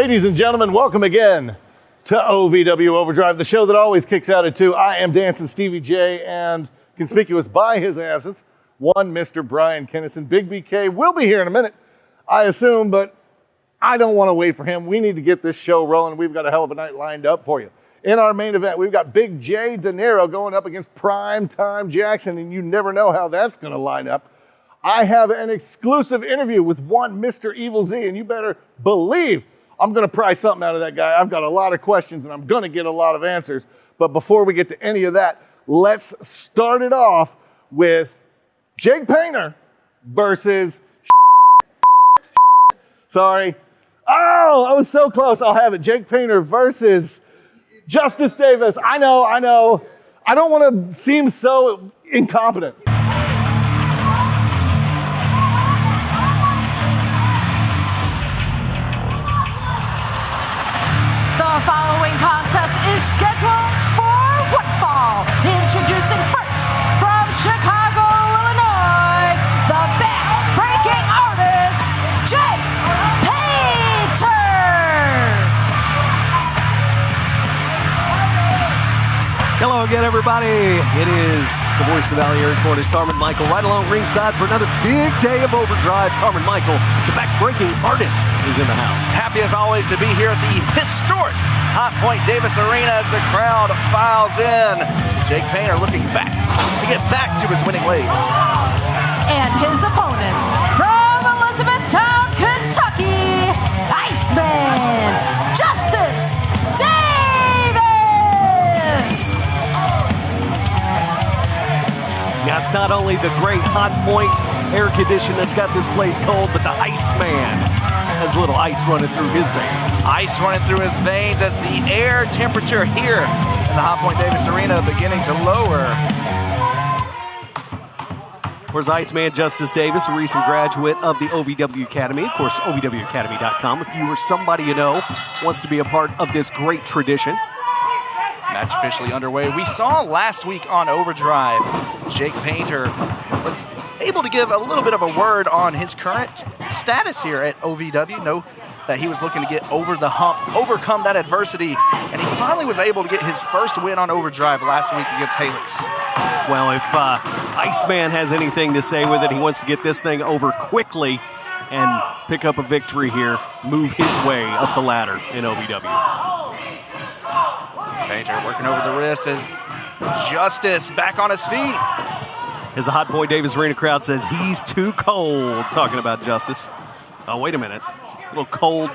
Ladies and gentlemen, welcome again to OVW Overdrive, the show that always kicks out at 2. I am Dancin Stevie J, and conspicuous by his absence, one Mr. Brian Kennison. Big BK will be here in a minute, I assume, but I don't want to wait for him. We need to get this show rolling. We've got a hell of a night lined up for you. In our main event, we've got Big J DeNiro going up against Prime Time Jackson, and you never know how that's going to line up. I have an exclusive interview with one Mr. Evil Z, and you better believe I'm going to pry something out of that guy. I've got a lot of questions, and I'm going to get a lot of answers. But before we get to any of that, let's start it off with Jake Painter versus sorry. Oh, I was so close. I'll have it. Jake Painter versus Justice Davis. I know. I don't want to seem so incompetent. The following contest is scheduled for football. Introducing first, from Chicago, Illinois, the back-breaking artist, Jake Painter. Hello again, everybody. It is the voice of the Valley Area Cornish, Carmen Michael, right along ringside for another big day of Overdrive. Carmen Michael, the back-breaking artist, is in the house. Happy as always to be here at the historic Hot Point Davis Arena as the crowd files in. Jake Painter looking back to get back to his winning ways. And his opponent, from Elizabethtown, Kentucky, Iceman, Justice Davis. Yeah, it's not only the great Hot Point air condition that's got this place cold, but the Iceman has a little ice running through his veins. Ice running through his veins as the air temperature here in the Hot Point Davis Arena beginning to lower. Where's Iceman Justice Davis, a recent graduate of the OVW Academy. Of course, OVWacademy.com. If you or somebody you know wants to be a part of this great tradition. Match officially underway. We saw last week on Overdrive, Jake Painter was able to give a little bit of a word on his current status here at OVW. Know that he was looking to get over the hump, overcome that adversity, and he finally was able to get his first win on Overdrive last week against Halix. Well, if Iceman has anything to say with it, he wants to get this thing over quickly and pick up a victory here, move his way up the ladder in OVW. Painter working over the wrist as Justice back on his feet. As the Hot Boy Davis Arena crowd says, he's too cold, talking about Justice. Oh, wait a minute. A little cold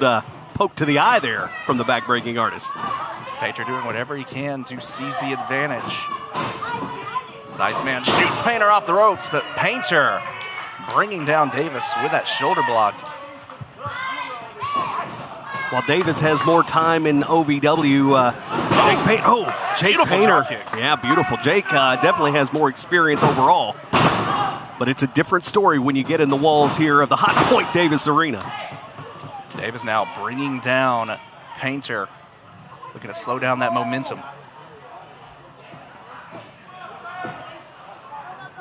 poke to the eye there from the back-breaking artist. Painter doing whatever he can to seize the advantage. As Iceman shoots Painter off the ropes, but Painter bringing down Davis with that shoulder block. While Davis has more time in OVW, Jake Painter. Yeah, beautiful. Jake definitely has more experience overall. But it's a different story when you get in the walls here of the Hot Point Davis Arena. Davis now bringing down Painter, looking to slow down that momentum.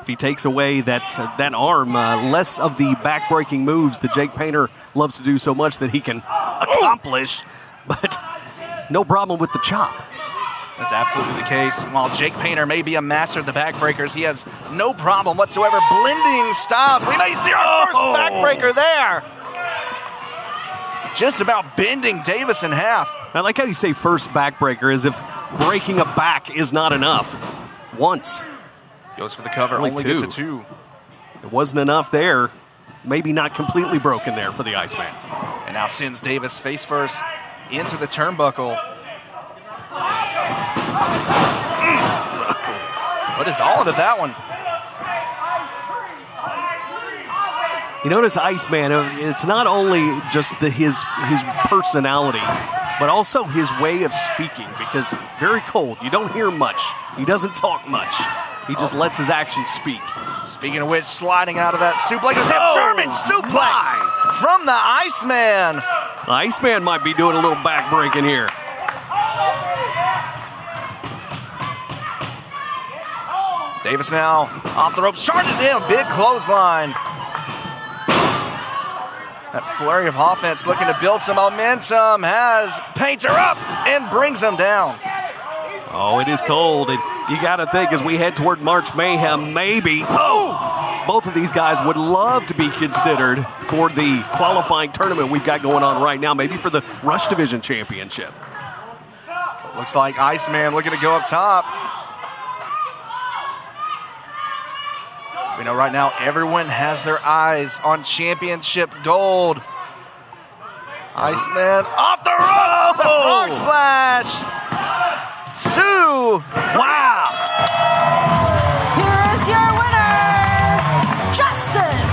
If he takes away that arm, less of the back-breaking moves that Jake Painter loves to do so much that he can accomplish, but no problem with the chop. That's absolutely the case. While Jake Painter may be a master of the backbreakers, he has no problem whatsoever blending styles. We may see our first backbreaker there. Just about bending Davis in half. I like how you say first backbreaker, as if breaking a back is not enough. Once. Goes for the cover, only gets a 2. It wasn't enough there. Maybe not completely broken there for the Iceman. And now sends Davis face first into the turnbuckle. Put his all into that one. You notice Iceman, it's not only just his personality, but also his way of speaking, because very cold. You don't hear much. He doesn't talk much. He just lets his actions speak. Speaking of which, sliding out of that suplex, German suplex from the Iceman. The Iceman might be doing a little back-breaking here. Davis now off the ropes, charges in, big clothesline. That flurry of offense looking to build some momentum, has Painter up and brings him down. Oh, it is cold, and you got to think as we head toward March Mayhem, maybe, both of these guys would love to be considered for the qualifying tournament we've got going on right now, maybe for the Rush Division Championship. Looks like Iceman looking to go up top. We know right now everyone has their eyes on championship gold. Iceman off the ropes, the frog splash. Sue, wow. Here is your winner, Justice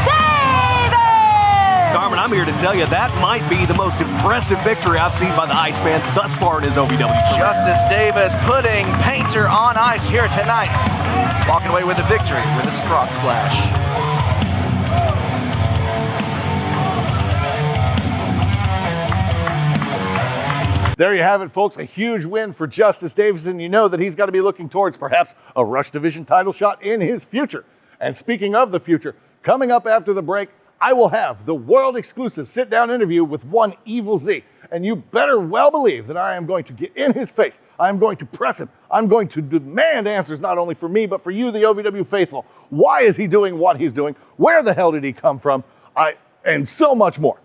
Davis! Carmen, I'm here to tell you that might be the most impressive victory I've seen by the Iceman thus far in his OVW career. Justice Davis putting Painter on ice here tonight. Walking away with a victory with his frog splash. There you have it, folks. A huge win for Justice Davis, and you know that he's got to be looking towards perhaps a Rush Division title shot in his future. And speaking of the future, coming up after the break, I will have the world exclusive sit-down interview with one Evil Z. And you better well believe that I am going to get in his face. I'm going to press him. I'm going to demand answers not only for me, but for you, the OVW faithful. Why is he doing what he's doing? Where the hell did he come from? And so much more.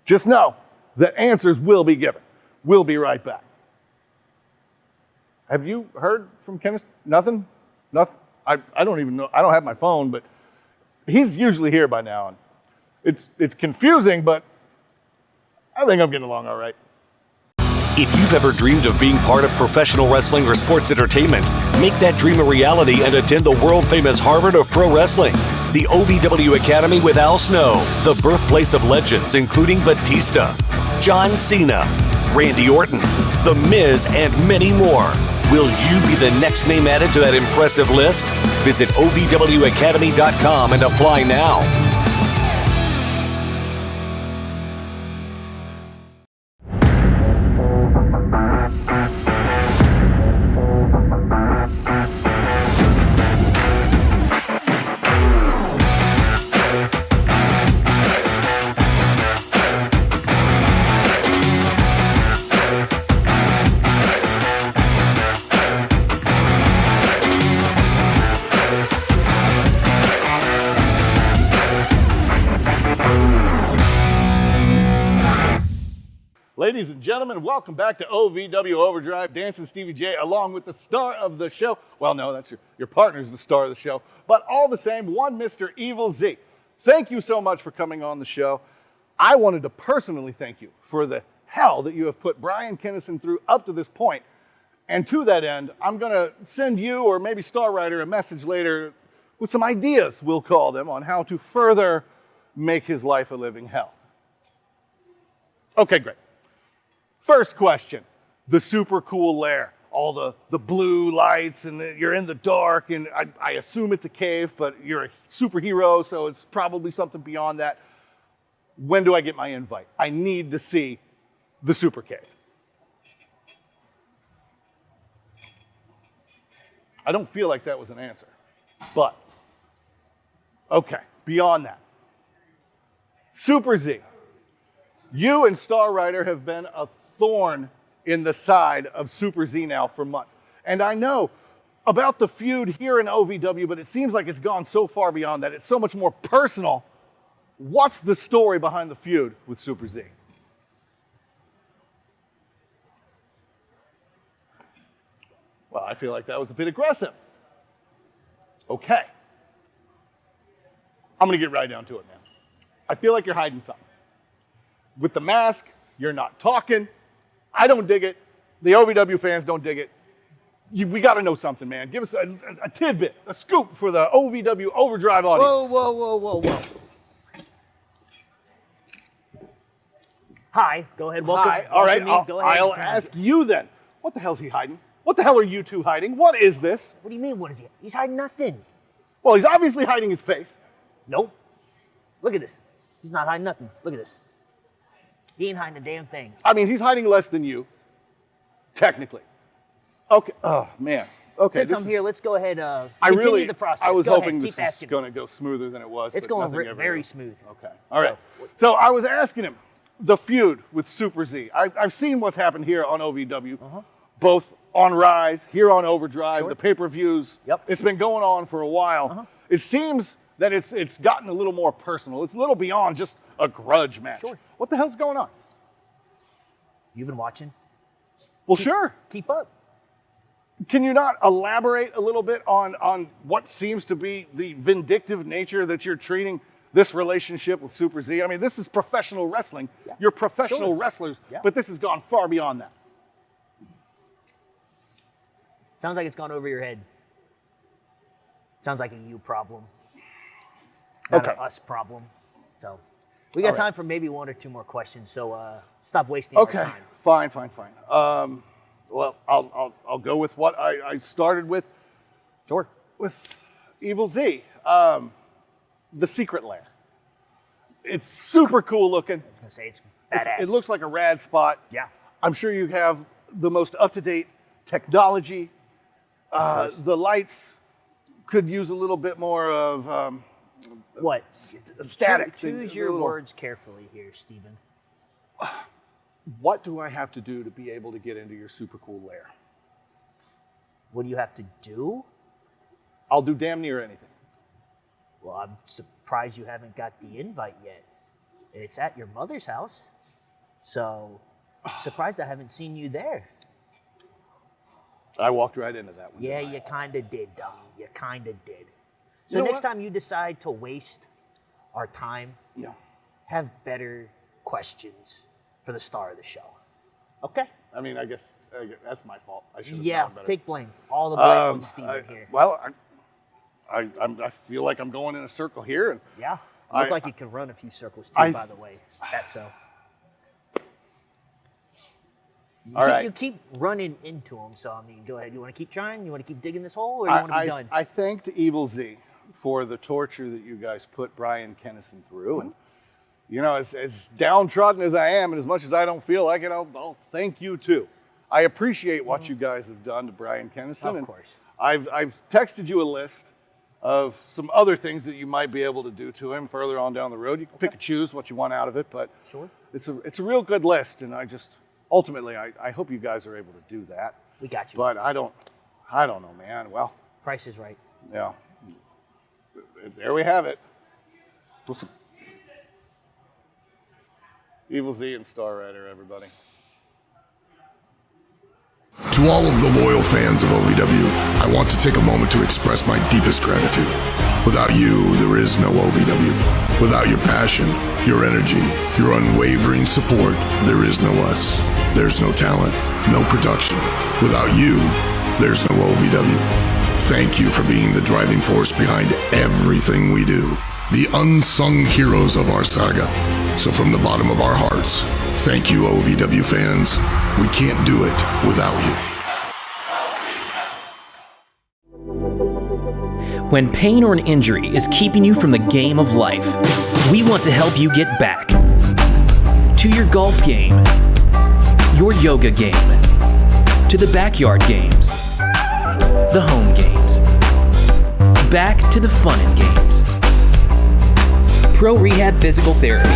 Just know that answers will be given. We'll be right back. Have you heard from Kenneth? Nothing? Nothing? I don't even know. I don't have my phone, but he's usually here by now. And it's confusing, but I think I'm getting along all right. If you've ever dreamed of being part of professional wrestling or sports entertainment, make that dream a reality and attend the world-famous Harvard of Pro Wrestling. The OVW Academy with Al Snow, the birthplace of legends including Batista, John Cena, Randy Orton, The Miz, and many more. Will you be the next name added to that impressive list? Visit OVWacademy.com and apply now. Ladies and gentlemen, welcome back to OVW Overdrive. Dancin Stevie J, along with the star of the show. Well, no, that's your partner's the star of the show. But all the same, one Mr. Evil Z. Thank you so much for coming on the show. I wanted to personally thank you for the hell that you have put Brian Kennison through up to this point. And to that end, I'm going to send you or maybe Star Rider a message later with some ideas, we'll call them, on how to further make his life a living hell. Okay, great. First question, the super cool lair. All the blue lights and you're in the dark, and I assume it's a cave, but you're a superhero, so it's probably something beyond that. When do I get my invite? I need to see the super cave. I don't feel like that was an answer, but okay, beyond that. Super Z, you and Star Rider have been a thorn in the side of Super Z now for months. And I know about the feud here in OVW, but it seems like it's gone so far beyond that. It's so much more personal. What's the story behind the feud with Super Z? Well, I feel like that was a bit aggressive. Okay. I'm going to get right down to it, man. I feel like you're hiding something. With the mask, you're not talking. I don't dig it. The OVW fans don't dig it. We got to know something, man. Give us a tidbit, a scoop for the OVW Overdrive audience. Whoa. Hi, go ahead. Welcome. Hi. All right, Go ahead. I'll ask you then. What the hell's he hiding? What the hell are you two hiding? What is this? What do you mean, what is he? He's hiding nothing. Well, he's obviously hiding his face. Nope. Look at this. He's not hiding nothing. Look at this. He ain't hiding a damn thing. I mean, he's hiding less than you, technically. Okay. Oh, man. Okay, since I'm here, let's go ahead. Continue the process. I was go hoping ahead, this keep was asking. going to go smoother than it was. It's but going nothing ever very goes. smooth. Okay. All right. So I was asking him the feud with Super Z. I've seen what's happened here on OVW, both on Rise, here on Overdrive, the pay-per-views. Yep. It's been going on for a while. It seems that it's gotten a little more personal. It's a little beyond just a grudge match. Sure. What the hell's going on? You've been watching. Well, sure. Keep up. Can you not elaborate a little bit on what seems to be the vindictive nature that you're treating this relationship with Super Z? I mean, this is professional wrestling. Yeah. You're professional Sure. wrestlers, Yeah. but this has gone far beyond that. Sounds like it's gone over your head. Sounds like a you problem. Not Okay. an us problem. So we got All right. time for maybe one or two more questions. So stop wasting our Okay, time. fine. Well, I'll go with what I started with. Sure. With Evil Z, the secret lair. It's super cool looking. I was gonna say it's badass. It looks like a rad spot. Yeah. I'm sure you have the most up-to-date technology. The lights could use a little bit more of What? static. Choose your words carefully here, Stephen. What do I have to do to be able to get into your super cool lair? What do you have to do? I'll do damn near anything. Well, I'm surprised you haven't got the invite yet. It's at your mother's house. So, surprised I haven't seen you there. I walked right into that one. Yeah, didn't I? you kind of did, dummy. You kind of did. So You know next what? time you decide to waste our time, Yeah. have better questions for the star of the show. Okay? I mean, I guess that's my fault. I should have Yeah, done better. take blame. All the blame on Stephen here. Well, I feel like I'm going in a circle here, and Yeah. Look I- like you could run a few circles too, I- by the way. That's so. All right. You keep running into them, so I mean, go ahead. You want to keep trying? You want to keep digging this hole, or you want to be done? I thanked Evil Z for the torture that you guys put Brian Kennison through, and you know, as downtrodden as I am, and as much as I don't feel like it, I'll thank you too. I appreciate what you guys have done to Brian Kennison. Of and course. I've texted you a list of some other things that you might be able to do to him further on down the road. You can pick and choose what you want out of it, but Sure. it's a real good list, and ultimately I hope you guys are able to do that. We got you. But I don't know, man. Well, Price is right. yeah. There we have it. Listen. Evil Z and Star Rider, everybody. To all of the loyal fans of OVW, I want to take a moment to express my deepest gratitude. Without you, there is no OVW. Without your passion, your energy, your unwavering support, there is no us. There's no talent, no production. Without you, there's no OVW. Thank you for being the driving force behind everything we do. The unsung heroes of our saga. So from the bottom of our hearts, thank you, OVW fans. We can't do it without you. When pain or an injury is keeping you from the game of life, we want to help you get back to your golf game, your yoga game, to the backyard games, the home games, back to the fun and games. Pro Rehab Physical Therapy,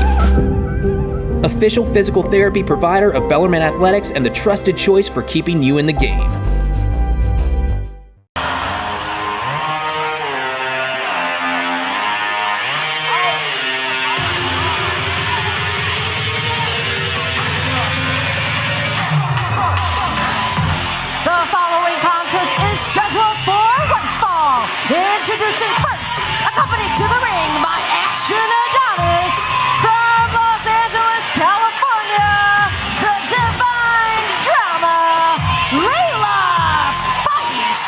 official physical therapy provider of Bellarmine Athletics and the trusted choice for keeping you in the game. The following contest is scheduled for one fall. Introducing first, accompanied to the ring by Action Adonis from Los Angeles, California, the Divine Drama, Leela Feist.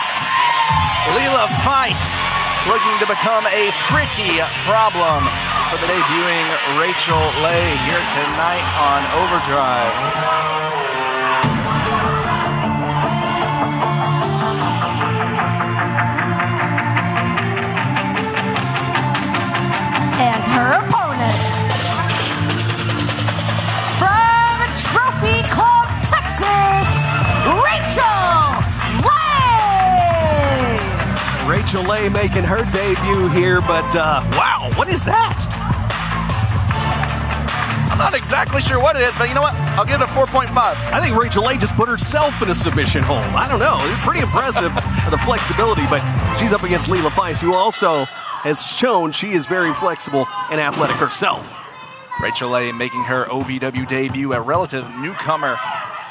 Leela Feist looking to become a pretty problem for the debuting Rachel Lay here tonight on Overdrive. And her opponent, from Trophy Club, Texas, Rachel Lay. Rachel Leigh making her debut here, but wow, what is that? I'm not exactly sure what it is, but you know what? I'll give it a 4.5. I think Rachel Leigh just put herself in a submission hold. I don't know. It's pretty impressive, the flexibility, but she's up against Leela Feist, who also has shown she is very flexible and athletic herself. Rachel Leigh making her OVW debut, a relative newcomer,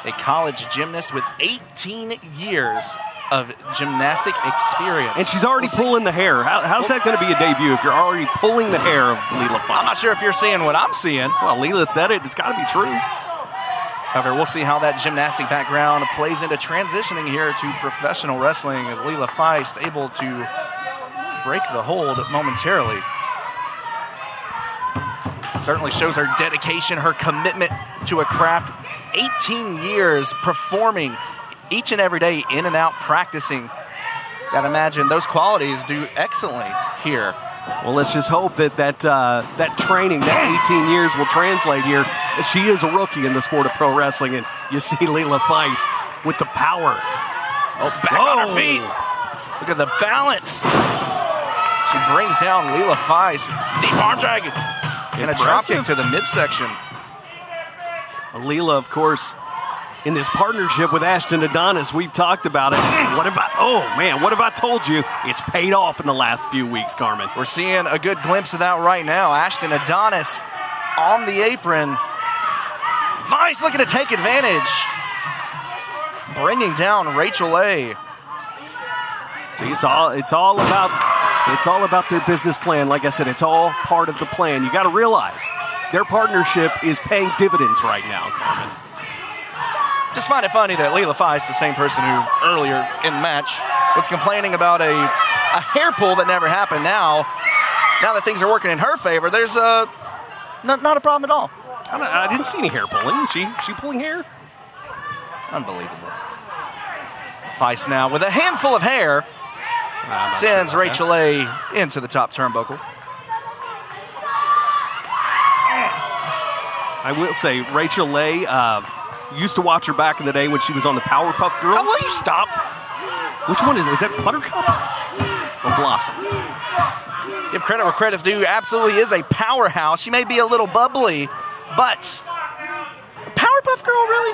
a college gymnast with 18 years of gymnastic experience. And she's already pulling the hair. How's that going to be a debut if you're already pulling the hair of Leela Feist? I'm not sure if you're seeing what I'm seeing. Well, Leela said it. It's got to be true. However, we'll see how that gymnastic background plays into transitioning here to professional wrestling as Leela Feist able to break the hold momentarily. Certainly shows her dedication, her commitment to a craft. 18 years performing each and every day, in and out, practicing. Gotta imagine those qualities do excellently here. Well, let's just hope that training, that 18 years will translate here. She is a rookie in the sport of pro wrestling, and you see Leela Feist with the power. Oh, back on her feet. Look at the balance. She brings down Leela Feist. Deep arm drag. And a dropkick to the midsection. Leela, of course, in this partnership with Ashton Adonis, we've talked about it. What have I told you? It's paid off in the last few weeks, Carmen. We're seeing a good glimpse of that right now. Ashton Adonis on the apron. Feist looking to take advantage. Bringing down Rachel Leigh. See, it's all about their business plan. Like I said, it's all part of the plan. You got to realize their partnership is paying dividends right now, Carmen. Just find it funny that Leela Feist, the same person who earlier in the match was complaining about a hair pull that never happened. Now that things are working in her favor, there's not a problem at all. I didn't see any hair pulling. Is she pulling hair? Unbelievable. Feist now with a handful of hair sends Rachel Leigh into the top turnbuckle. I will say, Rachel Leigh, used to watch her back in the day when she was on the Powerpuff Girls. Oh, will you stop? Which one is it? Is that Buttercup or Blossom? Give credit where credit's due. Absolutely is a powerhouse. She may be a little bubbly, but Powerpuff Girl, really?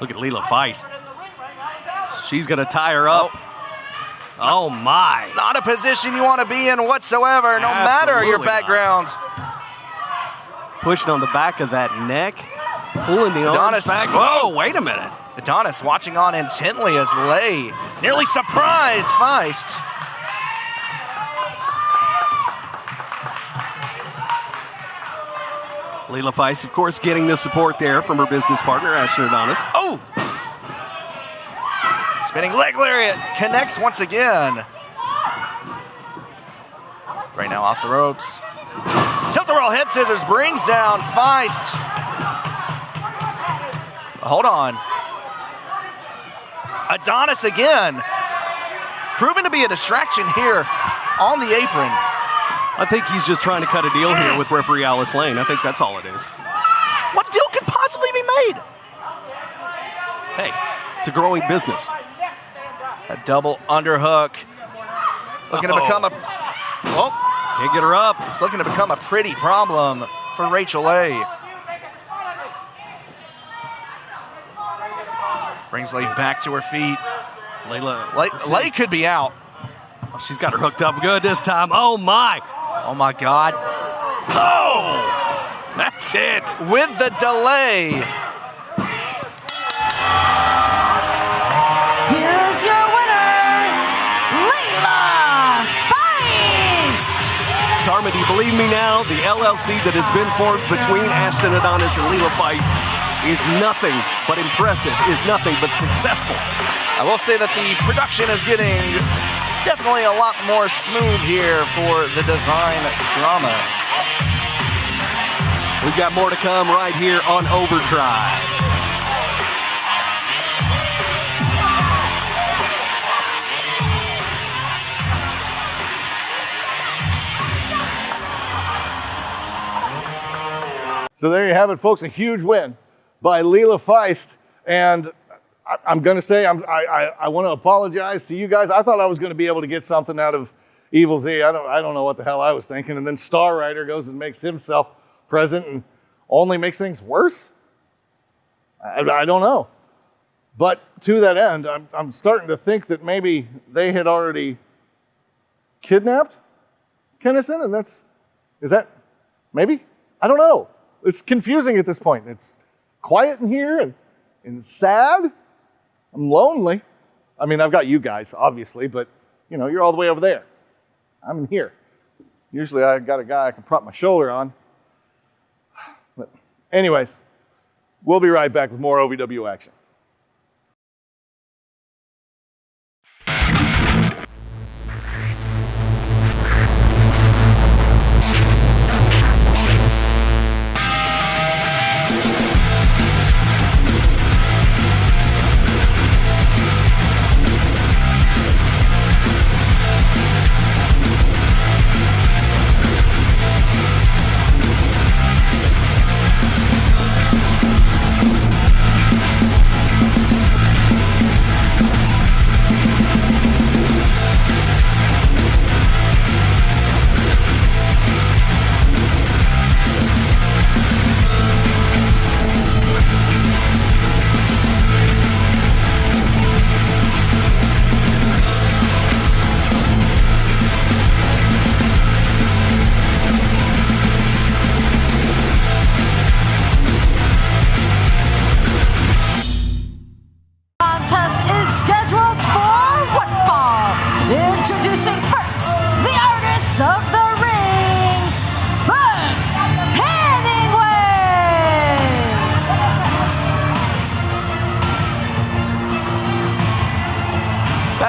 Look at Leela Feist. She's going to tie her up. Oh, my. Not a position you want to be in whatsoever, no matter your background. Pushing on the back of that neck, pulling the arms back. Whoa, wait a minute. Adonis watching on intently as Leigh nearly surprised Feist. Leela Feist, of course, getting the support there from her business partner, Ashton Adonis. Oh! Spinning leg lariat connects once again. Right now off the ropes. Tilt-a-whirl head scissors brings down Feist. Hold on. Adonis again. Proving to be a distraction here on the apron. I think he's just trying to cut a deal here with referee Alice Lane. I think that's all it is. What deal could possibly be made? Hey, it's a growing business. A double underhook. Looking to become a... Oh, can't get her up. It's looking to become a pretty problem for Rachel Leigh. Brings Leigh back to her feet. Leigh could be out. Oh, she's got her hooked up good this time. Oh, my. Oh, my God. Oh, that's it. With the delay. Here's your winner, Leela Feist. Carmen, do you believe me now? The LLC that has been formed between Ashton Adonis and Leela Feist is nothing but impressive, is nothing but successful. I will say that the production is getting definitely a lot more smooth here for the Divine Drama. We've got more to come right here on Overdrive. So there you have it, folks. A huge win by Leela Feist. And I'm going to say I want to apologize to you guys. I thought I was going to be able to get something out of Evil Z. I don't know what the hell I was thinking. And then Star Rider goes and makes himself present and only makes things worse. I don't know. But to that end, I'm starting to think that maybe they had already kidnapped Kennison, and is that maybe? I don't know. It's confusing at this point. It's quiet in here and sad. I'm lonely. I mean, I've got you guys, obviously, but you know, you're all the way over there. I'm in here. Usually I got a guy I can prop my shoulder on. But anyways, we'll be right back with more OVW action.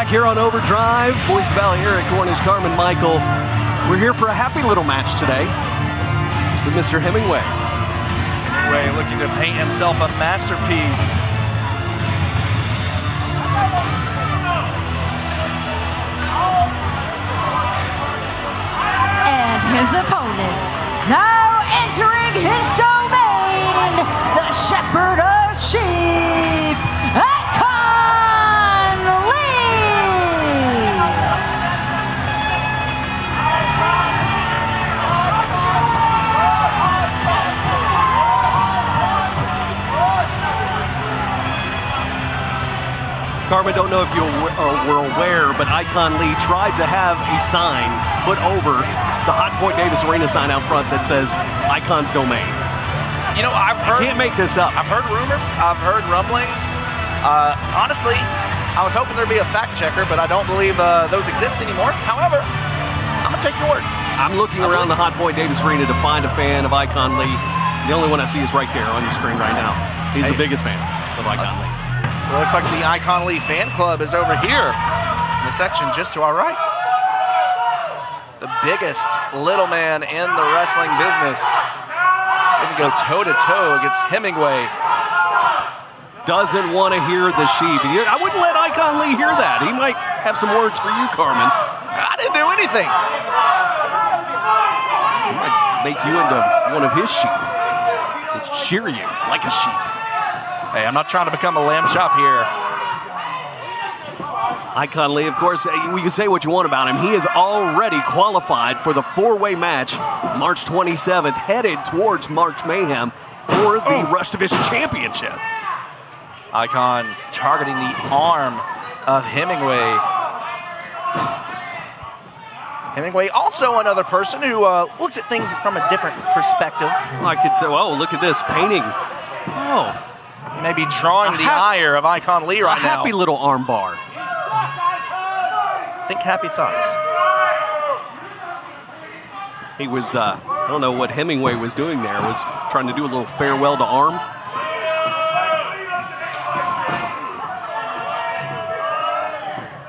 Here on Overdrive, Voice of Valley, Eric, Cornish, Carmen, Michael. We're here for a happy little match today with Mr. Hemingway. Hemingway looking to paint himself a masterpiece. And his opponent, now entering his domain, the shepherd of sheep, Carmen, don't know if you were aware, but Icon Lee tried to have a sign put over the Hot Point Davis Arena sign out front that says Icon's Domain. You know, I've heard... I can't make this up. I've heard rumors. I've heard rumblings. Honestly, I was hoping there'd be a fact checker, but I don't believe those exist anymore. However, I'm going to take your word. I'm looking around the Hot Point Davis Arena to find a fan of Icon Lee. The only one I see is right there on your screen right now. He's the biggest fan of Icon Lee. Well, looks like the Icon Lee fan club is over here in the section just to our right. The biggest little man in the wrestling business. Going to go toe-to-toe against Hemingway. Doesn't want to hear the sheep. I wouldn't let Icon Lee hear that. He might have some words for you, Carmen. I didn't do anything. He might make you into one of his sheep. He'd cheer you like a sheep. Hey, I'm not trying to become a lamb chop here. Icon Lee, of course, we can say what you want about him. He is already qualified for the four-way match March 27th, headed towards March Mayhem for the Rush Division Championship. Icon targeting the arm of Hemingway. Hemingway, also another person who looks at things from a different perspective. I could say, oh, look at this painting. Oh. He may be drawing the ire of Icon Lee right now. A happy little arm bar. Think happy thoughts. He was, I don't know what Hemingway was doing there, was trying to do a little farewell to arm.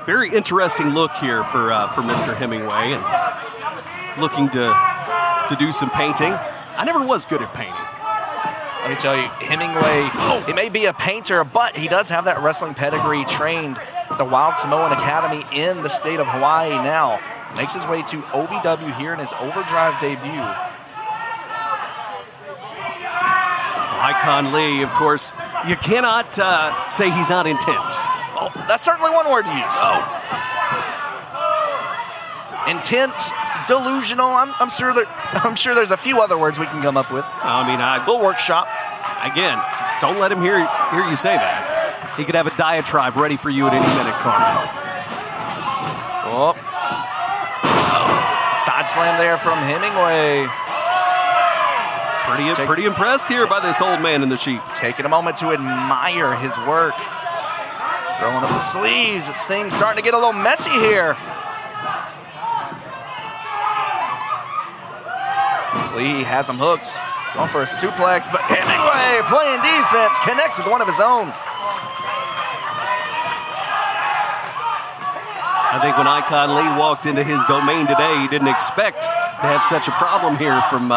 Very interesting look here for Mr. Hemingway, and looking to do some painting. I never was good at painting. Let me tell you, Hemingway, he may be a painter, but he does have that wrestling pedigree, trained at the Wild Samoan Academy in the state of Hawaii now. Makes his way to OVW here in his Overdrive debut. Icon Lee, of course, you cannot say he's not intense. Oh, that's certainly one word to use. Oh. Intense, delusional. I'm sure there's a few other words we can come up with. I mean, We'll workshop. again, don't let him hear you say that. He could have a diatribe ready for you at any minute, Carmen. Oh. Side slam there from Hemingway. Pretty impressed here by this old man in the sheep. Taking a moment to admire his work. Throwing up the sleeves. It's things starting to get a little messy here. Lee has him hooked. Going for a suplex, but Hemingway playing defense. Connects with one of his own. I think when Icon Lee walked into his domain today, he didn't expect to have such a problem here from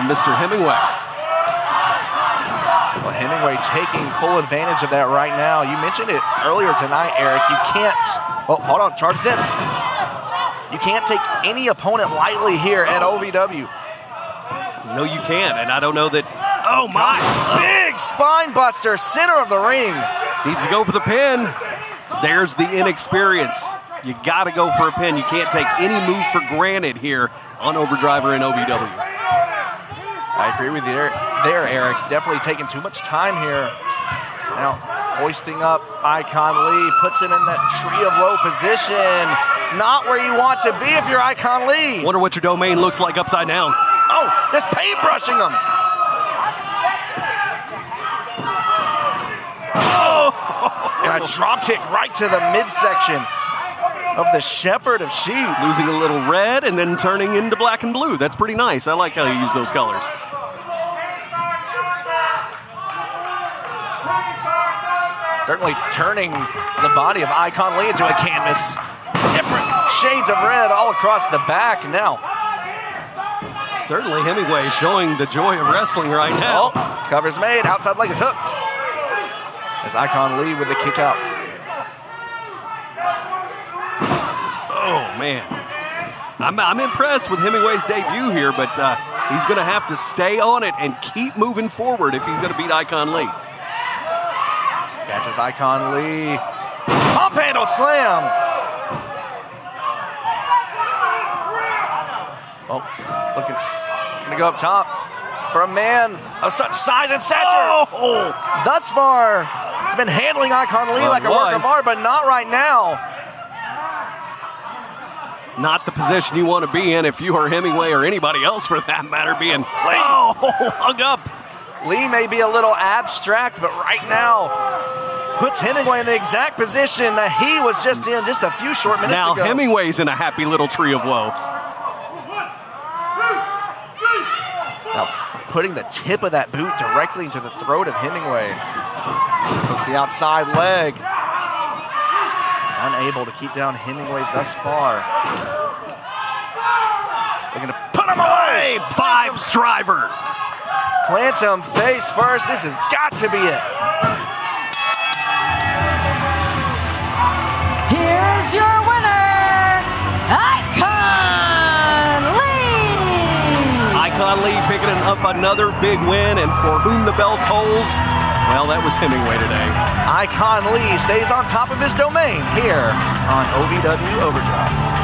Mr. Hemingway. Well, Hemingway taking full advantage of that right now. You mentioned it earlier tonight, Eric. You can't, oh, hold on, charges in. You can't take any opponent lightly here at OVW. No, you can't, and I don't know that, oh my. Big spine buster, center of the ring. Needs to go for the pin. There's the inexperience. You got to go for a pin. You can't take any move for granted here on Overdrive or in OVW. I agree with you there, Eric. Definitely taking too much time here. Now, hoisting up Icon Lee, puts him in that tree of woe position. Not where you want to be if you're Icon Lee. Wonder what your domain looks like upside down. Oh, just paintbrushing him. And a drop kick right to the midsection of the Shepherd of Sheep. Losing a little red and then turning into black and blue. That's pretty nice. I like how you use those colors. Certainly turning the body of Icon Lee into a canvas. Different shades of red all across the back now. Certainly Hemingway showing the joy of wrestling right now. Oh, cover's made, outside leg is hooked. As Icon Lee with the kick out. Oh, man. I'm impressed with Hemingway's debut here, but he's going to have to stay on it and keep moving forward if he's going to beat Icon Lee. Catches Icon Lee. Pump handle slam. Oh, looking. Gonna go up top for a man of such size and stature. Oh. Thus far, he's been handling Icon Lee like a work of art, but not right now. Not the position you want to be in if you are Hemingway or anybody else for that matter being hung up. Lee may be a little abstract, but right now puts Hemingway in the exact position that he was just in just a few short minutes ago. Now Hemingway's in a happy little tree of woe. Now putting the tip of that boot directly into the throat of Hemingway. Hooks the outside leg. Unable to keep down Hemingway thus far. Looking to put him away. Vibes driver. Plants him face first. This has got to be it. Here's your winner, Icon Lee! Icon Lee picking up another big win, and for whom the bell tolls, well, that was Hemingway today. Icon Lee stays on top of his domain here on OVW Overdrive.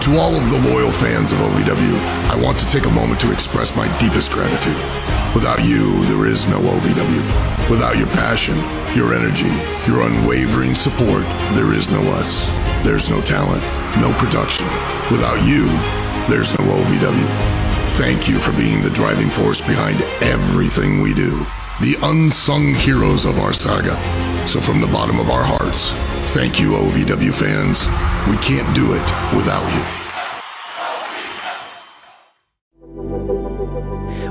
To all of the loyal fans of OVW, I want to take a moment to express my deepest gratitude. Without you, there is no OVW. Without your passion, your energy, your unwavering support, there is no us. There's no talent, no production. Without you, there's no OVW. Thank you for being the driving force behind everything we do. The unsung heroes of our saga. So from the bottom of our hearts, thank you, OVW fans. We can't do it without you.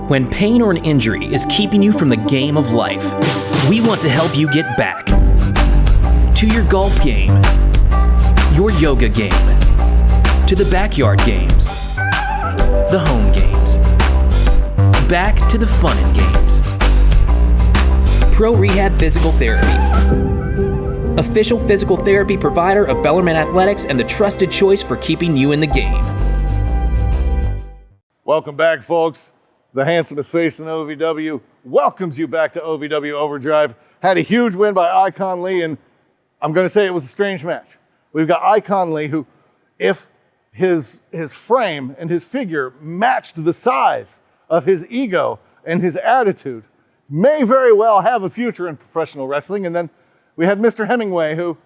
When pain or an injury is keeping you from the game of life, we want to help you get back To your golf game, your yoga game, to the backyard games, the home games, back to the fun and games. Pro Rehab Physical Therapy. Official physical therapy provider of Bellarmine Athletics and the trusted choice for keeping you in the game. Welcome back, folks. The handsomest face in OVW welcomes you back to OVW Overdrive. Had a huge win by Icon Lee, and I'm going to say it was a strange match. We've got Icon Lee, who, if his frame and his figure matched the size of his ego and his attitude, may very well have a future in professional wrestling. And then we had Mr. Hemingway, who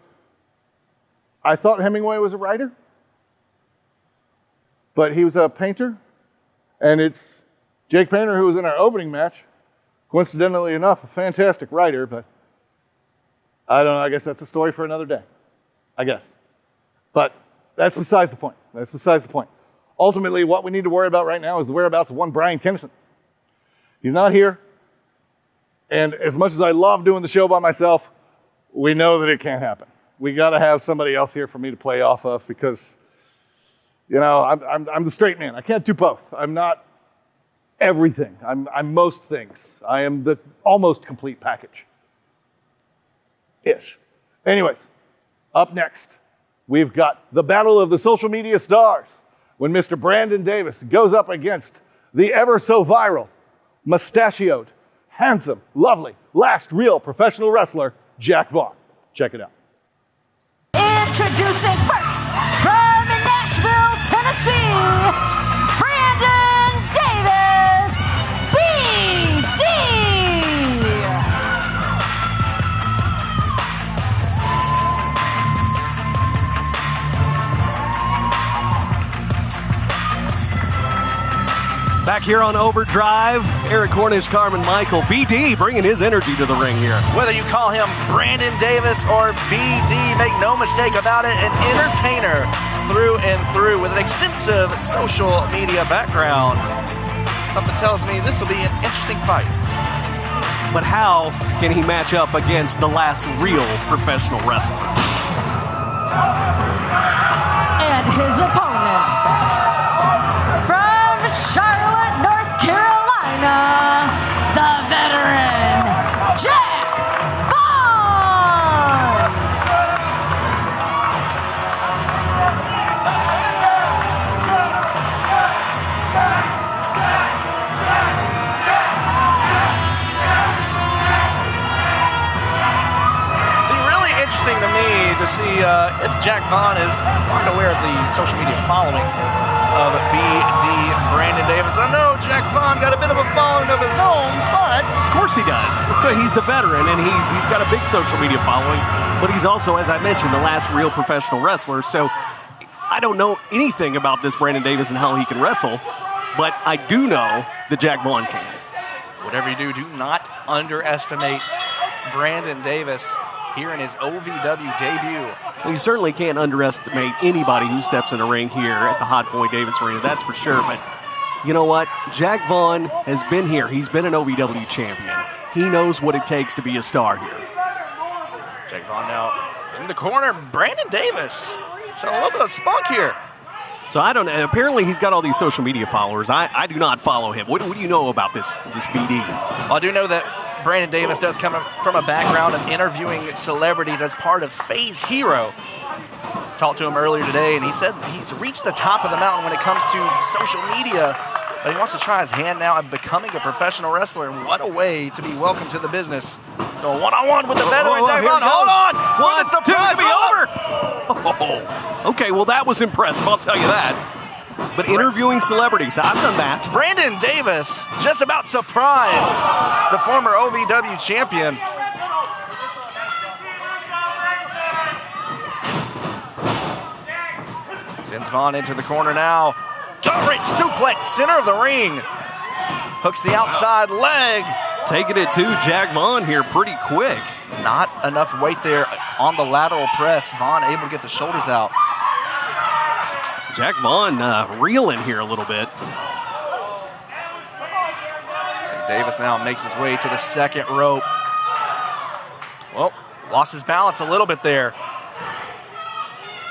I thought Hemingway was a writer, but he was a painter. And it's Jake Painter, who was in our opening match, coincidentally enough, a fantastic writer, but I don't know, I guess that's a story for another day, I guess. But that's besides the point. That's besides the point. Ultimately, what we need to worry about right now is the whereabouts of one Brian Kennison. He's not here. And as much as I love doing the show by myself, we know that it can't happen. We got to have somebody else here for me to play off of because, you know, I'm the straight man. I can't do both. I'm not everything. I'm most things. I am the almost complete package. Ish. Anyways, up next, we've got the battle of the social media stars when Mr. Brandon Davis goes up against the ever so viral, mustachioed, handsome, lovely, last real professional wrestler, Jack Vaughn. Check it out. Introducing first, from Nashville, Tennessee, Brandon Davis, BD. Back here on Overdrive, Eric Cornish, Carmen Michael, BD bringing his energy to the ring here. Whether you call him Brandon Davis or BD, make no mistake about it, an entertainer through and through with an extensive social media background. Something tells me this will be an interesting fight. But how can he match up against the last real professional wrestler? And his opponent, from Charlotte, North Carolina, the veteran, Jack Vaughn. Be really interesting to me to see if Jack Vaughn is quite aware of the social media following of BD Brandon Davis. I know Jack Vaughn got a bit of a following of his own, but Of course he does. He's the veteran, and he's got a big social media following, but he's also, as I mentioned, the last real professional wrestler. So I don't know anything about this Brandon Davis and how he can wrestle, but I do know that Jack Vaughn can. whatever you do not underestimate Brandon Davis here in his OVW debut. Well, you certainly can't underestimate anybody who steps in a ring here at the Hot Point Davis Arena, that's for sure. But you know what? Jack Vaughn has been here. He's been an OVW champion. He knows what it takes to be a star here. Jack Vaughn now in the corner. Brandon Davis showing a little bit of spunk here. So I don't know. Apparently he's got all these social media followers. I do not follow him. What do you know about this BD? Well, I do know that Brandon Davis does come from a background of interviewing celebrities as part of Phase Hero. Talked to him earlier today, and he said he's reached the top of the mountain when it comes to social media, but he wants to try his hand now at becoming a professional wrestler, and what a way to be welcome to the business. Going one-on-one with the veteran Jack Vaughn. Hold on! One, for the surprise two, to be over! Oh, okay, well, that was impressive, I'll tell you that. But interviewing celebrities, I've done that. Brandon Davis just about surprised the former OVW champion. Sends Vaughn into the corner now. Great suplex, center of the ring. Hooks the outside leg. Taking it to Jack Vaughn here pretty quick. Not enough weight there on the lateral press. Vaughn able to get the shoulders out. Jack Vaughn reeling here a little bit. As Davis now makes his way to the second rope. Well, Lost his balance a little bit there.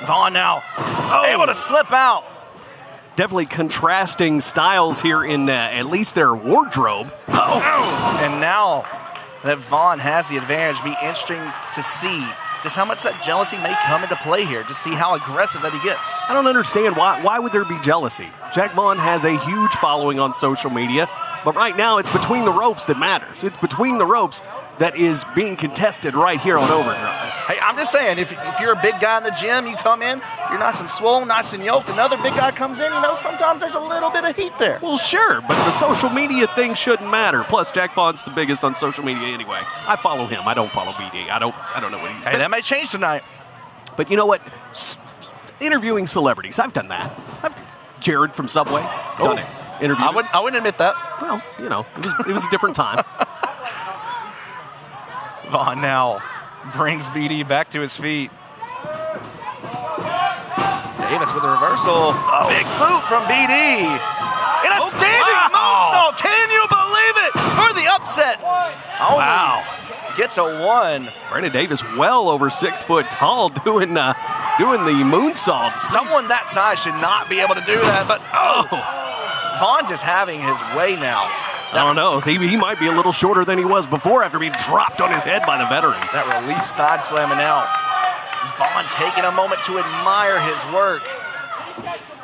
Vaughn now able to slip out. Definitely contrasting styles here in at least their wardrobe. And now that Vaughn has the advantage, be interesting to see just how much that jealousy may come into play here. Just see how aggressive that he gets. I don't understand why would there be jealousy? Jack Vaughn has a huge following on social media, but right now it's between the ropes that matters. It's between the ropes that is being contested right here on Overdrive. Hey, I'm just saying, if you're a big guy in the gym, you come in, you're nice and swole, nice and yoked, another big guy comes in, sometimes there's a little bit of heat there. Well, sure, but the social media thing shouldn't matter. Plus, Jack Vaughn's the biggest on social media anyway. I follow him. I don't follow BD. I don't know what he's. Hey, that may change tonight. But you know what? Interviewing celebrities, I've done that. Jared from Subway, done it. Interviewed. I wouldn't admit that. Well, it was a different time. Vaughn now brings BD back to his feet. Davis with a reversal. Big boot from BD. And a standing moonsault. Can you believe it? For the upset. Wow. Gets a 1. Brandon Davis well over 6 foot tall doing the moonsault. Someone that size should not be able to do that, but Vaughn just having his way now. I don't know. He might be a little shorter than he was before after being dropped on his head by the veteran. That release side slamming out. Vaughn taking a moment to admire his work.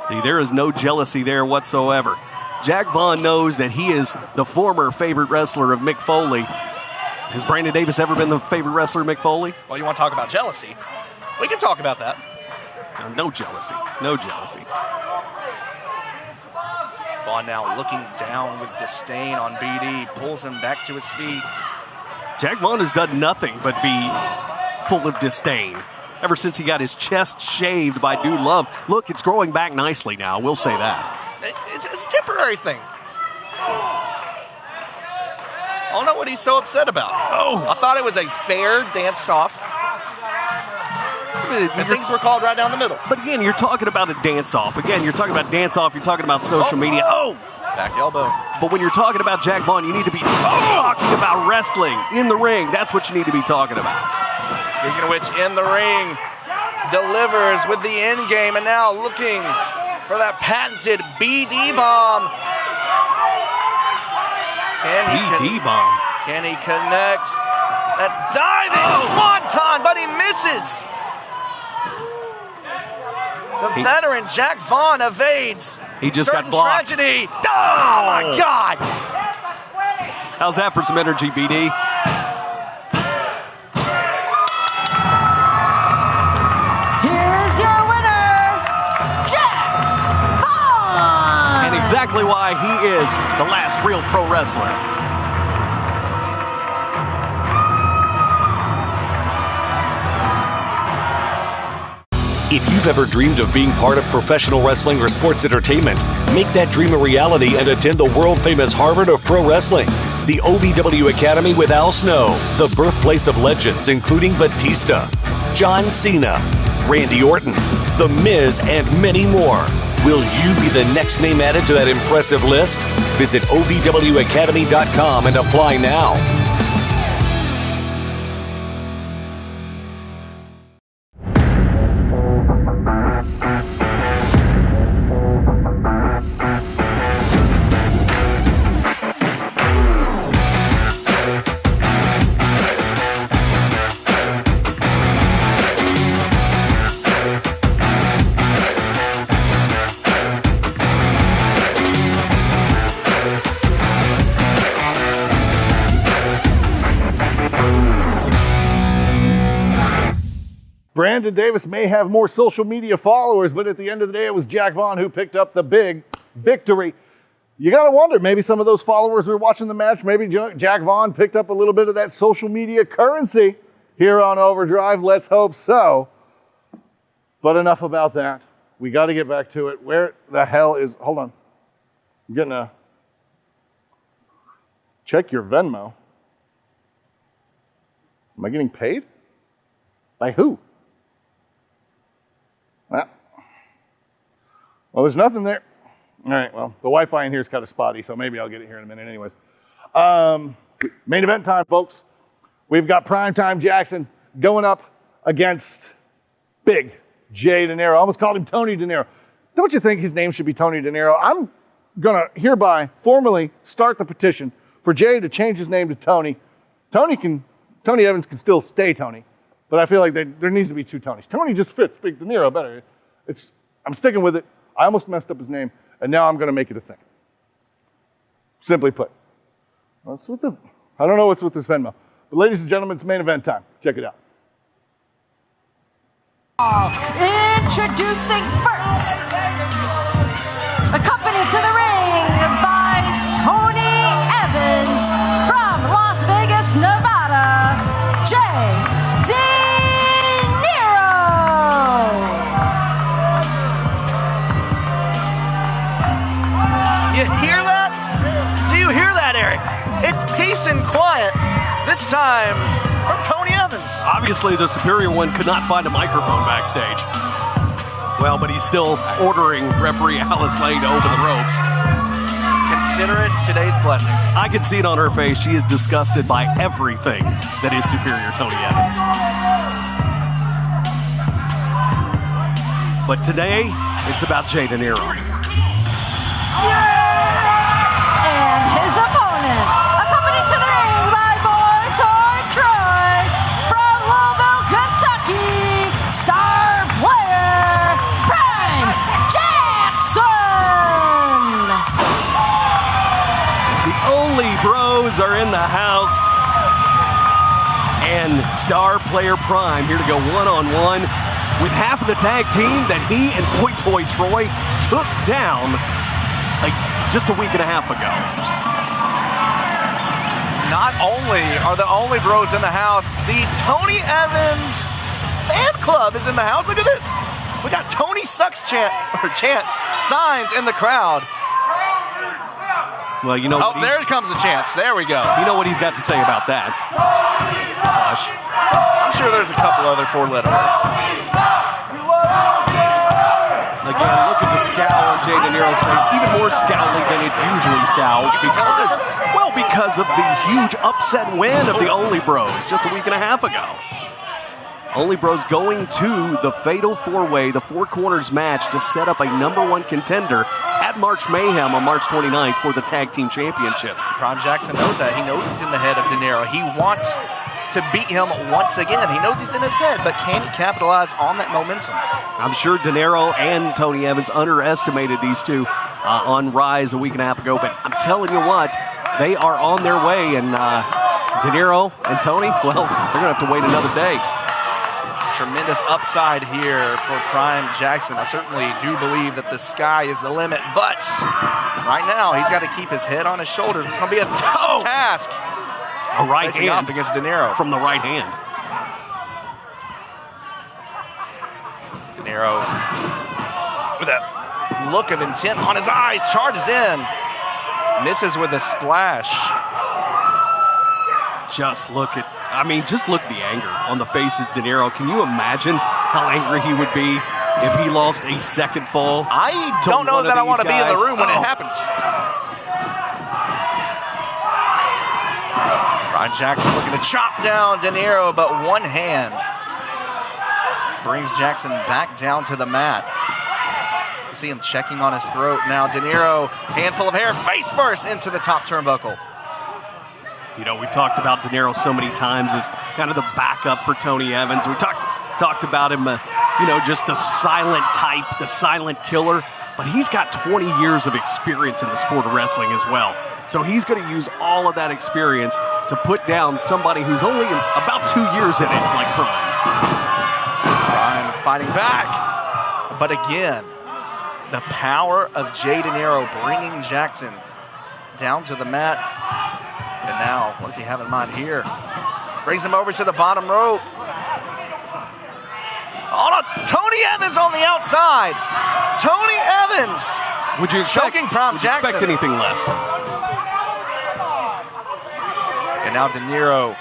See, there is no jealousy there whatsoever. Jack Vaughn knows that he is the former favorite wrestler of Mick Foley. Has Brandon Davis ever been the favorite wrestler of Mick Foley? Well, you want to talk about jealousy? We can talk about that. No jealousy. No jealousy. Vaughn now looking down with disdain on BD, pulls him back to his feet. Jack Vaughn has done nothing but be full of disdain ever since he got his chest shaved by Dude Love. Look, it's growing back nicely now. We'll say that. It's a temporary thing. I don't know what he's so upset about. I thought it was a fair dance-off. And things were called right down the middle. But again, you're talking about a dance-off. Again, you're talking about dance-off. You're talking about social media. Back elbow. But when you're talking about Jack Vaughn, you need to be talking about wrestling in the ring. That's what you need to be talking about. Speaking of which, in the ring, delivers with the end game, and now looking for that patented BD bomb. Can he connect? That diving swanton, but he misses. The veteran Jack Vaughn evades. He just got blocked. Tragedy. Oh my God! How's that for some energy, BD? Here's your winner, Jack Vaughn! And exactly why he is the last real pro wrestler. If you've ever dreamed of being part of professional wrestling or sports entertainment, make that dream a reality and attend the world-famous Harvard of Pro Wrestling, the OVW Academy with Al Snow, the birthplace of legends including Batista, John Cena, Randy Orton, The Miz, and many more. Will you be the next name added to that impressive list? Visit OVWacademy.com and apply now. Brandon Davis may have more social media followers, but at the end of the day, it was Jack Vaughn who picked up the big victory. You got to wonder, maybe some of those followers who were watching the match, maybe Jack Vaughn picked up a little bit of that social media currency here on Overdrive. Let's hope so. But enough about that. We got to get back to it. Where the hell is, hold on. I'm getting a, check your Venmo. Am I getting paid? By who? Well, there's nothing there. All right, well, the Wi-Fi in here is kind of spotty, so maybe I'll get it here in a minute anyways. Main event time, folks. We've got Primetime Jackson going up against Big J DeNiro. I almost called him Tony DeNiro. Don't you think his name should be Tony DeNiro? I'm gonna hereby formally start the petition for Jay to change his name to Tony. Tony Evans can still stay Tony, but I feel like there needs to be two Tonys. Tony just fits Big DeNiro better. I'm sticking with it. I almost messed up his name, and now I'm gonna make it a thing. Simply put. I don't know what's with this Venmo, but ladies and gentlemen, it's main event time. Check it out. Introducing first, accompanied to the ring by Tony Evans from Las Vegas, Nevada, J DeNiro. You hear that? Do you hear that, Eric? It's peace and quiet, this time from Tony Evans. Obviously, the superior one could not find a microphone backstage. Well, but he's still ordering referee Alice Lane to open the ropes. Consider it today's blessing. I can see it on her face. She is disgusted by everything that is superior Tony Evans. But today, it's about J DeNiro. And his opponent, accompanied to the ring by Boy Toy Troy from Louisville, Kentucky, star player Prime Jackson. The only bros are in the house. And star player Prime here to go one-on-one with half of the tag team that he and Boy Toy Troy took down like just a week and a half ago. Not only are the only bros in the house, the Tony Evans fan club is in the house. Look at this. We got Tony Sucks chants signs in the crowd. Well, you know. Oh, there comes the chance. There we go. You know what he's got to say about that. Gosh. I'm sure there's a couple other four-letter words. Again, look at the scowl on J DeNiro's face, even more scowly than it usually scowls. Because of the huge upset win of the Only Bros just a week and a half ago. Only Bros going to the Fatal 4-Way, the Four Corners match to set up a #1 contender at March Mayhem on March 29th for the Tag Team Championship. Prime Jackson knows that. He knows he's in the head of DeNiro. He wants to beat him once again. He knows he's in his head, but can he capitalize on that momentum? I'm sure DeNiro and Tony Evans underestimated these two on Rise a week and a half ago, but I'm telling you what, they are on their way, and DeNiro and Tony, well, they're going to have to wait another day. Tremendous upside here for Prime Jackson. I certainly do believe that the sky is the limit, but right now he's got to keep his head on his shoulders. It's going to be a tough task. A right hand off against DeNiro. From the right hand. DeNiro, with a look of intent on his eyes, charges in. Misses with a splash. Just look at the anger on the face of DeNiro. Can you imagine how angry he would be if he lost a second fall? I don't know that I want to be in the room when it happens. Prime Jackson looking to chop down DeNiro, but one hand brings Jackson back down to the mat. You see him checking on his throat. Now DeNiro, handful of hair, face first into the top turnbuckle. You know, we talked about DeNiro so many times as kind of the backup for Tony Evans. We talked about him, just the silent type, the silent killer. But he's got 20 years of experience in the sport of wrestling as well. So he's going to use all of that experience to put down somebody who's only about 2 years in it, like Prime. Prime fighting back. But again, the power of J DeNiro bringing Jackson down to the mat. And now, what does he have in mind here? Brings him over to the bottom rope. Oh no, Tony Evans on the outside. Tony Evans. Would you expect, choking Prime Jackson? Expect anything less? And now DeNiro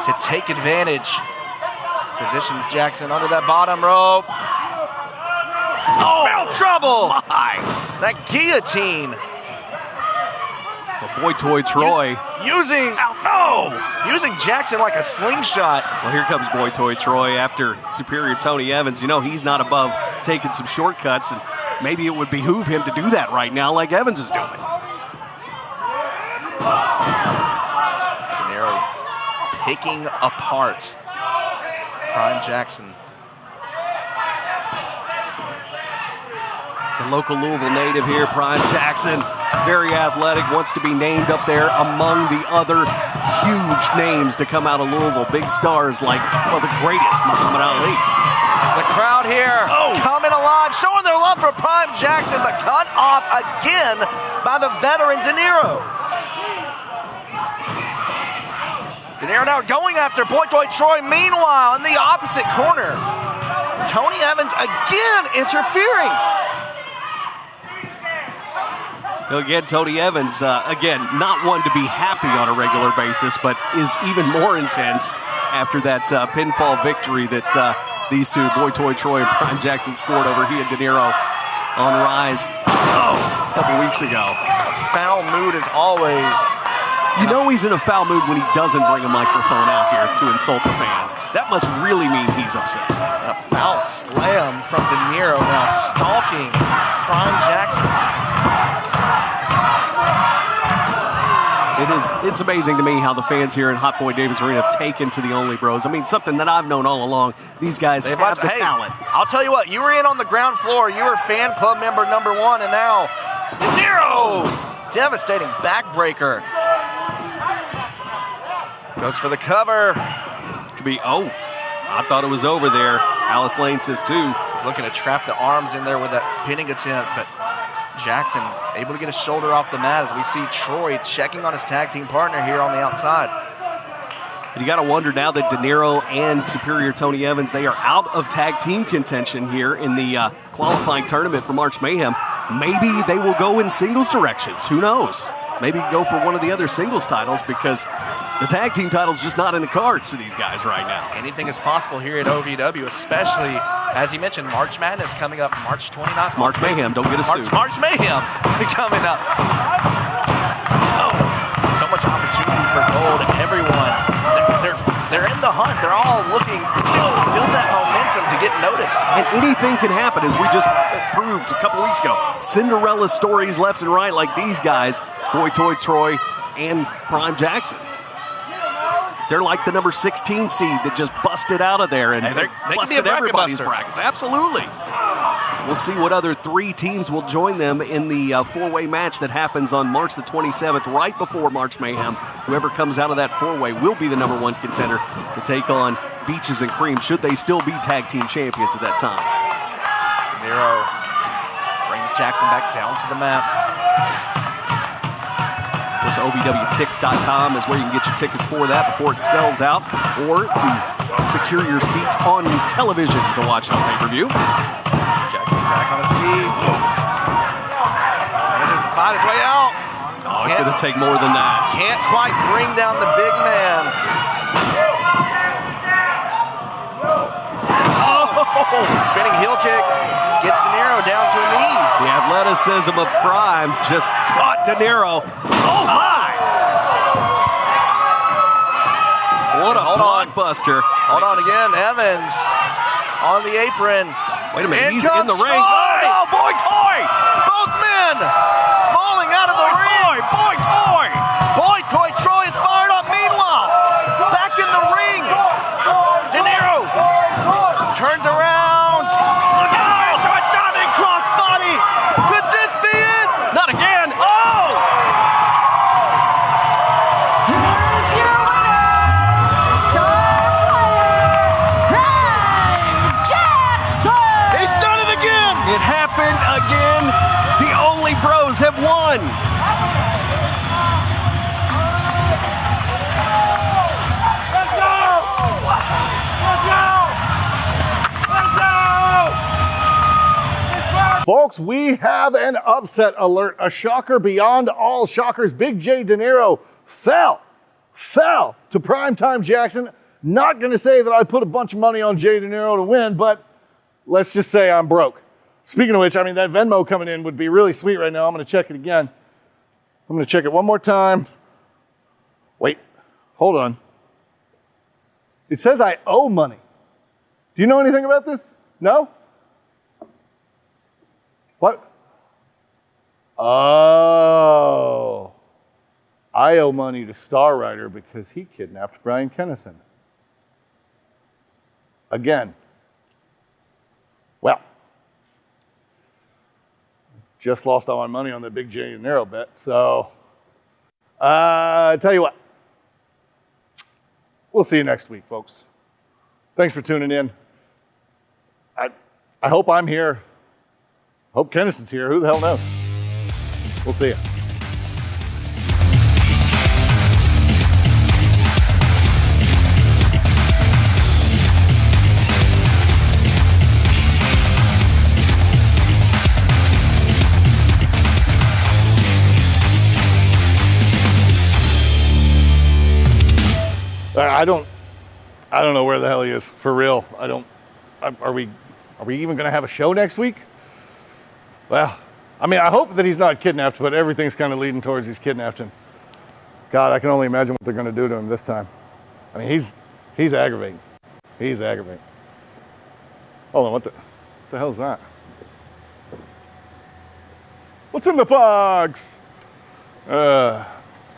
to take advantage. Positions Jackson under that bottom rope. Smell trouble. My. That guillotine. Well, Boy Toy Troy. Using Jackson like a slingshot. Well, here comes Boy Toy Troy after Superior Tony Evans. You know, he's not above taking some shortcuts, and maybe it would behoove him to do that right now like Evans is doing. DeNiro picking apart Prime Jackson. The local Louisville native here, Prime Jackson, very athletic, wants to be named up there among the other huge names to come out of Louisville. Big stars like, well, the greatest, Muhammad Ali. The crowd here coming alive, showing their love for Prime Jackson, but cut off again by the veteran DeNiro. DeNiro now going after Boy Toy Troy. Meanwhile, in the opposite corner, Tony Evans again interfering. Again, Tony Evans, again, not one to be happy on a regular basis, but is even more intense after that pinfall victory that these two, Boy Toy Troy and Prime Jackson, scored over he and DeNiro on Rise a couple weeks ago. Foul mood as always. You know he's in a foul mood when he doesn't bring a microphone out here to insult the fans. That must really mean he's upset. A foul slam from DeNiro, now stalking Prime Jackson. It's amazing to me how the fans here in Hot Boy Davis Arena have taken to the Only Bros. I mean, something that I've known all along. These guys have the talent. I'll tell you what, you were in on the ground floor. You were fan club member number 1, and now DeNiro, devastating backbreaker. Goes for the cover. Could be, I thought it was over there. Alice Lane says too. He's looking to trap the arms in there with that pinning attempt, but Jackson able to get his shoulder off the mat as we see Troy checking on his tag team partner here on the outside. And you got to wonder now that DeNiro and Superior Tony Evans, they are out of tag team contention here in the qualifying tournament for March Mayhem. Maybe they will go in singles directions. Who knows? Maybe go for one of the other singles titles because the tag team title's just not in the cards for these guys right now. Anything is possible here at OVW, especially, as he mentioned, March Madness coming up March 29th. It's March Mayhem, don't get us sued. March Mayhem coming up. So much opportunity for gold, and everyone, they're in the hunt. They're all looking to build that momentum to get noticed. And anything can happen, as we just proved a couple weeks ago. Cinderella stories left and right like these guys, Boy Toy Troy and Prime Jackson. They're like the number 16 seed that just busted out of there and they busted everybody's brackets. Absolutely. We'll see what other 3 teams will join them in the 4-way match that happens on March the 27th, right before March Mayhem. Whoever comes out of that 4-way will be the number 1 contender to take on Beaches and Cream, should they still be tag team champions at that time. DeNiro brings Jackson back down to the map. Of course, OVWTix.com is where you can get your tickets for that before it sells out, or to secure your seat on television to watch it on pay-per-view. Jackson back on his feet. Manages to fight his way out. Oh, it's going to take more than that. Can't quite bring down the big man. Spinning heel kick gets DeNiro down to a knee. The athleticism of Prime just caught DeNiro. Oh my! What a blockbuster. Hold on again, Evans on the apron. Wait a minute, he's comes in the ring. Troy. Oh, Boy Toy! Both men falling out of the ring. Boy Toy! Boy Toy Troy is fired up. Meanwhile, back in the ring, DeNiro turns around. Look out! To a diving crossbody. Could this be it? Not again. Oh! Here's your winner, star player, Prime Jackson! He's done it again! It happened again. The Only Bros have won. Folks, we have an upset alert, a shocker beyond all shockers. Big J DeNiro fell to Primetime Jackson. Not going to say that I put a bunch of money on J DeNiro to win, but let's just say I'm broke. Speaking of which, I mean, that Venmo coming in would be really sweet right now. I'm going to check it again. I'm going to check it one more time. Wait, hold on. It says I owe money. Do you know anything about this? No? What? Oh. I owe money to Star Rider because he kidnapped Brian Kennison. Again. Well, just lost all my money on the big J DeNiro bet, so I tell you what. We'll see you next week, folks. Thanks for tuning in. I hope I'm here. Hope Kennison's here. Who the hell knows? We'll see you. I don't know where the hell he is, for real. Are we even gonna have a show next week? Well, I mean, I hope that he's not kidnapped, but everything's kind of leading towards he's kidnapped him. God, I can only imagine what they're gonna do to him this time. I mean, he's aggravating. He's aggravating. Hold on, what the hell is that? What's in the box? All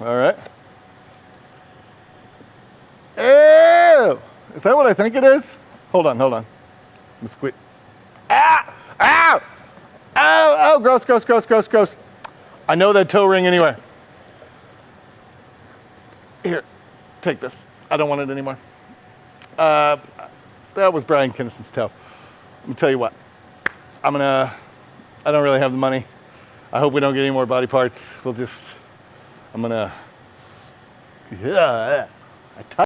right. Ew! Is that what I think it is? Hold on. I'm squeak. Ah! Ow! Oh, gross. I know that toe ring anyway. Here, take this. I don't want it anymore. That was Brian Kennison's toe. Let me tell you what. I don't really have the money. I hope we don't get any more body parts. Yeah.